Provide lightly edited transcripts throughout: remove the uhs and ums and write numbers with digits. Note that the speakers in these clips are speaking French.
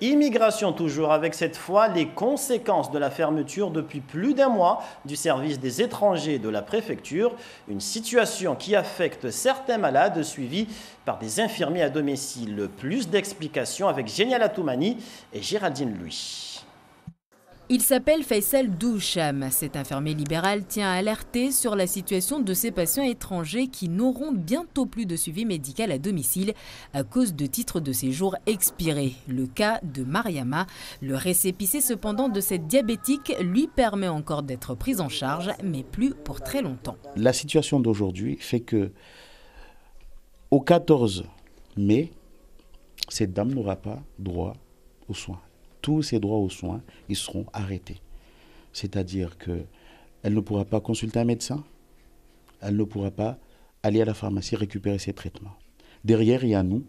Immigration toujours, avec cette fois les conséquences de la fermeture depuis plus d'un mois du service des étrangers de la préfecture. Une situation qui affecte certains malades suivis par des infirmiers à domicile. Plus d'explications avec Génial Atoumani et Géraldine Louis. Il s'appelle Faisal Doucham. Cet infirmier libéral tient à alerter sur la situation de ces patients étrangers qui n'auront bientôt plus de suivi médical à domicile à cause de titres de séjour expirés. Le cas de Mariama, le récépissé cependant de cette diabétique lui permet encore d'être prise en charge, mais plus pour très longtemps. La situation d'aujourd'hui fait que au 14 mai, cette dame n'aura pas droit aux soins. Tous ses droits aux soins, ils seront arrêtés. C'est-à-dire qu'elle ne pourra pas consulter un médecin, elle ne pourra pas aller à la pharmacie récupérer ses traitements. Derrière, il y a nous,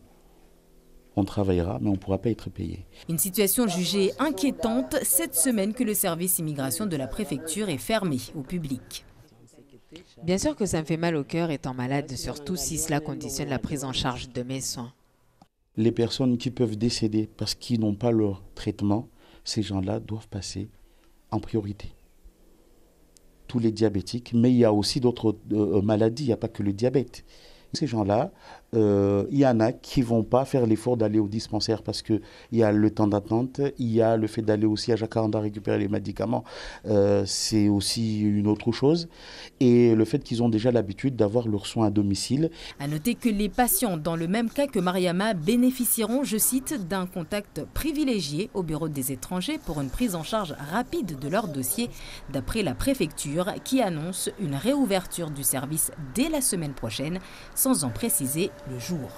on travaillera, mais on ne pourra pas être payé. Une situation jugée inquiétante cette semaine que le service immigration de la préfecture est fermé au public. Bien sûr que ça me fait mal au cœur étant malade, surtout si cela conditionne la prise en charge de mes soins. Les personnes qui peuvent décéder parce qu'ils n'ont pas leur traitement, ces gens-là doivent passer en priorité. Tous les diabétiques, mais il y a aussi d'autres maladies, il n'y a pas que le diabète. Ces gens-là, il y en a qui ne vont pas faire l'effort d'aller au dispensaire parce qu'il y a le temps d'attente, il y a le fait d'aller aussi à Jacaranda récupérer les médicaments, c'est aussi une autre chose. Et le fait qu'ils ont déjà l'habitude d'avoir leurs soins à domicile. À noter que les patients, dans le même cas que Mariama, bénéficieront, je cite, d'un contact privilégié au bureau des étrangers pour une prise en charge rapide de leur dossier, d'après la préfecture qui annonce une réouverture du service dès la semaine prochaine, sans en préciser le jour.